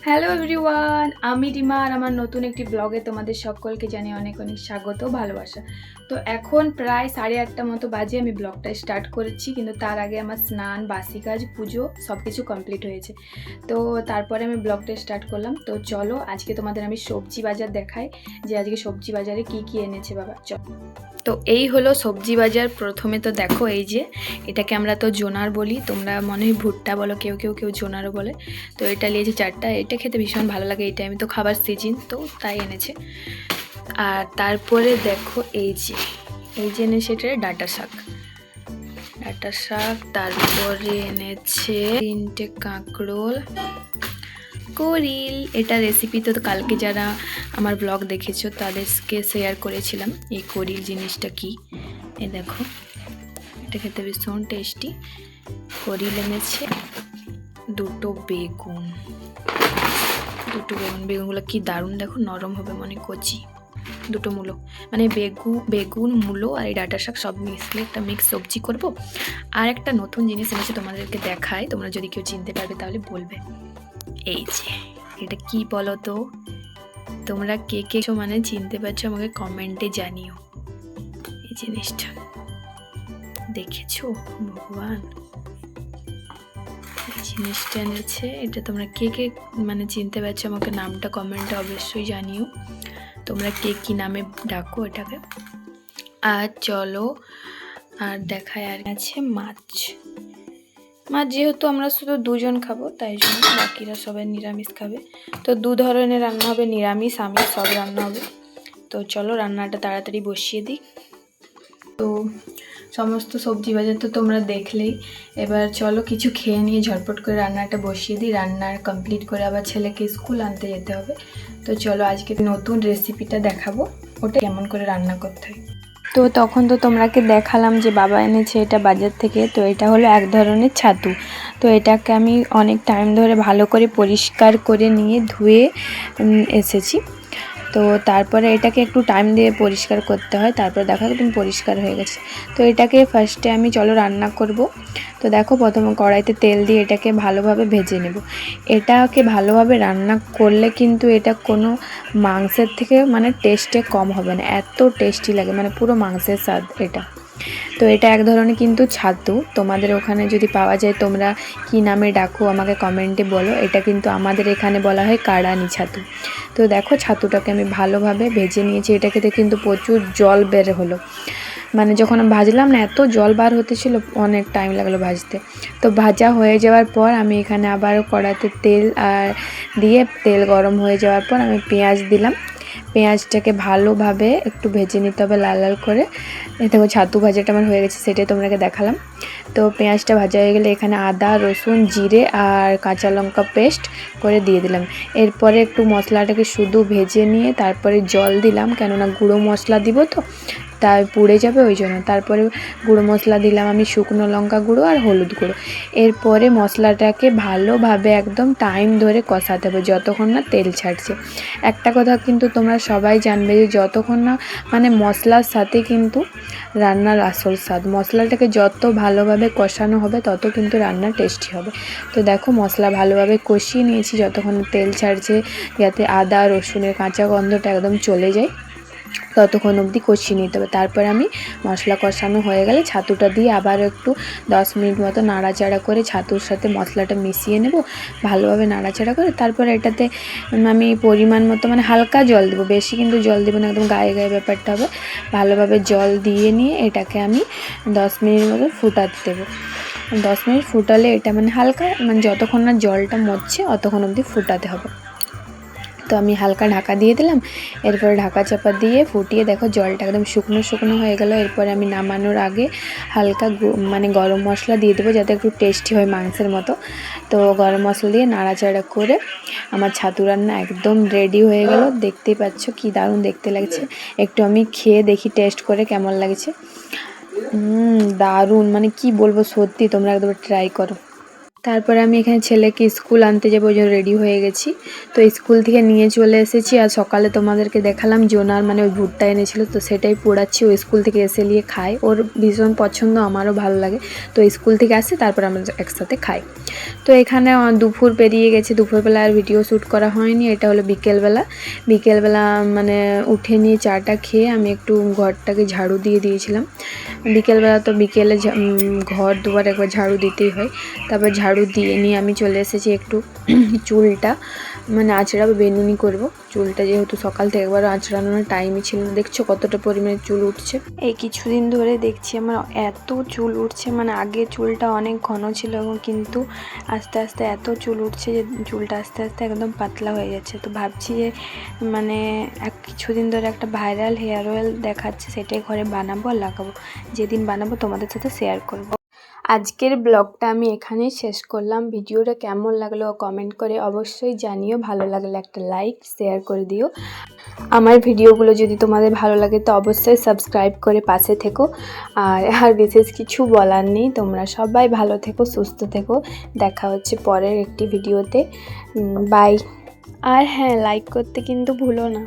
Hello everyone, আমি রিমা আর আমার নতুন একটি ব্লগে তোমাদের সকলকে জানিয়ে অনেক অনেক স্বাগত ভালোবাসা। তো এখন প্রায় 8:30 মতো বাজে, আমি ব্লগটা স্টার্ট করেছি, কিন্তু তার আগে আমার স্নান, বাসি কাজ, পুজো সব কিছু কমপ্লিট হয়েছে। তো তারপরে আমি ব্লগটা স্টার্ট করলাম। তো চলো আজকে তোমাদের আমি সবজি বাজার দেখাই যে আজকে সবজি বাজারে কি কি এনেছে বাবা। চলো, তো এই হলো সবজি বাজার। প্রথমে তো দেখো, এই যে এটাকে আমরা তো জোনার বলি, তোমরা মনে হয় ভুট্টা বলো, কেউ কেউ কেউ জোনারও বলে। তো এটা নিয়েছে 4টা, এটা খেতে ভীষণ ভালো লাগে এই টাইমে, তো খাবার সিজন তো তাই এনেছে। আর তারপরে দেখো এই যে এনেছে এটা ডাঁটা শাক। তারপরে এনেছে 3টে কাঁকরোল, করিল। এটা রেসিপি তো কালকে যারা আমার ব্লগ দেখেছো তাদেরকে শেয়ার করেছিলাম এই করিল জিনিসটা কি। এই দেখো, এটা খেতে ভীষণ টেস্টি। করিল এনেছে। বেগুনগুলো কি দারুণ, দেখো নরম হবে মনে, কচি। দুটো মূলো, মানে বেগুন মূলো আর এই ডাঁটা শাক সব মিশলে একটা মিক্স সবজি করব। আর একটা নতুন জিনিস এনেছে, তোমাদেরকে দেখায়, তোমরা যদি কেউ চিনতে পারবে তাহলে বলবে। এই যে এটা কি বলো তো, তোমরা কে কে মানে চিনতে পারছো আমাকে কমেন্টে জানিও। এই জিনিসটা দেখেছো? ভগবান, জিনিসটা এনেছে, এটা তোমরা কে কে মানে চিনতে পারছো আমাকে নামটা কমেন্টে অবশ্যই জানিও, তোমরা কে কি নামে ডাকো এটাকে। আর চলো আর দেখায়, আর আছে মাছ। যেহেতু আমরা শুধু দুজন খাবো তাই জন্য বাকিরা সবাই নিরামিষ খাবে। তো 2 ধরনের রান্না হবে, নিরামিষ আমিষ সব রান্না হবে। তো চলো রান্নাটা তাড়াতাড়ি বসিয়ে দিই। তো সমস্ত সবজি বাজার তো তোমরা দেখলেই, এবার চলো কিছু খেয়ে নিয়ে ঝটপট করে রান্নাটা বসিয়ে দিই। রান্নার কমপ্লিট করে আবার ছেলেকে স্কুল আনতে যেতে হবে। তো চলো আজকে নতুন রেসিপিটা দেখাবো, ওটা কেমন করে রান্না করতে হয়। তো তখন তো তোমরাকে দেখালাম যে বাবা এনেছে এটা বাজার থেকে। তো এটা হলো এক ধরনের ছাতু। তো এটাকে আমি অনেক টাইম ধরে ভালো করে পরিষ্কার করে নিয়ে ধুয়ে এসেছি। তো তারপরে এটাকে একটু টাইম দিয়ে পরিষ্কার করতে হয়, তারপর দেখো একদম পরিষ্কার হয়ে গেছে। তো এটাকে ফার্স্টে আমি চলো রান্না করব। তো দেখো প্রথমে কড়াইতে তেল দিয়ে এটাকে ভালোভাবে ভেজে নেব। এটাকে ভালোভাবে রান্না করলে কিন্তু এটা কোনো মাংসের থেকে মানে টেস্টে কম হবে না, এত টেস্টি লাগে, মানে পুরো মাংসের স্বাদ এটা। তো এটা এক ধরনের কিন্তু ছাতু, তোমাদের ওখানে যদি পাওয়া যায় তোমরা কি নামে ডাকো আমাকে কমেন্টে বলো। এটা কিন্তু আমাদের এখানে বলা হয় কাড়ানি ছাতু। তো দেখো ছাতুটাকে আমি ভালোভাবে ভেজে নিয়েছি। এটাকে কিন্তু প্রচুর জল বের হলো, মানে যখন ভাজলাম না এত জল বার হতেছিল, অনেক টাইম লাগলো ভাজতে। তো ভাজা হয়ে যাওয়ার পর আমি এখানে আবার কড়াতে তেল আর দিয়ে তেল গরম হয়ে যাওয়ার পর আমি পেঁয়াজ দিলাম। পেঁয়াজটাকে ভালোভাবে একটু ভেজে নিতে হবে লাল লাল করে। দেখো ছাতু ভাজাটা আমার হয়ে গেছে, সেটাই তোমাকে দেখালাম। তো পেঁয়াজটা ভাজা হয়ে গেলে এখানে আদা রসুন জিরে আর কাঁচা লঙ্কা পেস্ট করে দিয়ে দিলাম। এরপরে একটু মশলাটাকে শুধু ভেজে নিয়ে তারপরে জল দিলাম, কেননা গুঁড়ো মশলা দিব তো তাই পুড়ে যাবে ওই জন্য। তারপরে গুঁড়ো মশলা দিলাম আমি শুকনো লঙ্কা গুঁড়ো আর হলুদ গুঁড়ো। এরপরে মশলাটাকে ভালোভাবে একদম টাইম ধরে কষাতে হবে যতক্ষণ না তেল ছাড়ছে। একটা কথা কিন্তু তোমরা সবাই জানবে যে যতক্ষণ না মানে মশলার সাথে কিন্তু রান্নার আসল স্বাদ, মশলাটাকে যত ভালোভাবে কষানো হবে তত কিন্তু রান্না টেস্টি হবে। তো দেখো মশলা ভালোভাবে কষিয়ে নিয়েছি যতক্ষণ তেল ছাড়ছে, যাতে আদা রসুনের কাঁচা গন্ধটা একদম চলে যায় ততক্ষণ অবধি কষিয়ে নিতে হবে। তারপর আমি মশলা কষানো হয়ে গেলে ছাতুটা দিয়ে আবার একটু 10 মিনিট মতো নাড়াচাড়া করে ছাতুর সাথে মশলাটা মিশিয়ে নেব ভালোভাবে নাড়াচাড়া করে। তারপর এটাতে আমি পরিমাণ মতো মানে হালকা জল দেবো, বেশি কিন্তু জল দেবো না, একদম গায়ে গায়ে ব্যাপারটা হবে। ভালোভাবে জল দিয়ে নিয়ে এটাকে আমি 10 মিনিট মতো ফুটাতে দেবো। 10 মিনিট ফুটালে এটা মানে হালকা মানে যতক্ষণ না জলটা মরছে অতক্ষণ অবধি ফুটাতে হবে। তো আমি হালকা ঢাকা দিয়ে দিলাম। এরপরে ঢাকা চাপা দিয়ে ফুটিয়ে দেখো জলটা একদম শুকনো শুকনো হয়ে গেল। এরপরে আমি নামানোর আগে হালকা মানে গরম মশলা দিয়ে দেবো যাতে একটু টেস্টি হয় মাংসের মতো। তো গরম মশলা দিয়ে নাড়াচাড়া করে আমার ছাতু রান্না একদম রেডি হয়ে গেল। দেখতেই পাচ্ছ কি দারুণ দেখতে লাগছে। একটু আমি খেয়ে দেখি টেস্ট করে কেমন লাগছে। দারুণ, মানে কি বলবো, সত্যি তোমরা একদম ট্রাই করো। তারপরে আমি এখানে ছেলেকে স্কুল আনতে যাবো, ওই জন্য রেডি হয়ে গেছি। তো স্কুল থেকে নিয়ে চলে এসেছি, আর সকালে তোমাদেরকে দেখালাম জোনার মানে ওই ভুট্টা এনেছিল, তো সেটাই পোড়াচ্ছি। ও স্কুল থেকে এসে নিয়ে খায়, ওর ভীষণ পছন্দ, আমারও ভালো লাগে। তো স্কুল থেকে আসে তারপর আমরা একসাথে খাই। তো এখানে দুপুর পেরিয়ে গেছে, দুপুরবেলা আর ভিডিও শ্যুট করা হয়নি। এটা হলো বিকেলবেলা মানে উঠে নিয়ে চাটা খেয়ে আমি একটু ঘরটাকে ঝাড়ু দিয়ে দিয়েছিলাম। বিকেলবেলা তো বিকেলে ঘর দুয়ার একবার ঝাড়ু দিতেই হয়। তারপর ঝাড়ু দিয়ে নিয়ে আমি চলে এসেছি একটু চুলটা মানে আঁচড়াবো, বেনুনি করব চুলটা, যেহেতু সকাল থেকে একবার আঁচড়ানোর টাইমই ছিল না। দেখছো কতটা পরিমাণে চুল উঠছে। এই কিছুদিন ধরে দেখছি আমার এত চুল উঠছে, মানে আগে চুলটা অনেক ঘন ছিল এবং কিন্তু আস্তে আস্তে এত চুল উঠছে যে চুলটা আস্তে আস্তে একদম পাতলা হয়ে যাচ্ছে। তো ভাবছি যে মানে কিছুদিন ধরে একটা ভাইরাল হেয়ার অয়েল দেখাচ্ছে, সেটাই ঘরে বানাবো আর লাগাবো। যেদিন বানাবো তোমাদের সাথে শেয়ার করব। আজকের ব্লগটা আমি এখানেই শেষ করলাম। ভিডিওটা কেমন লাগলো কমেন্ট করে অবশ্যই জানিও। ভালো লাগলে একটা লাইক শেয়ার করে দিও। আমার ভিডিওগুলো যদি তোমাদের ভালো লাগে তো অবশ্যই সাবস্ক্রাইব করে পাশে থেকো। আর বিশেষ কিছু বলার নেই, তোমরা সবাই ভালো থেকো, সুস্থ থেকো। দেখা হচ্ছে পরের একটি ভিডিওতে। বাই। আর হ্যাঁ, লাইক করতে কিন্তু ভুলো না।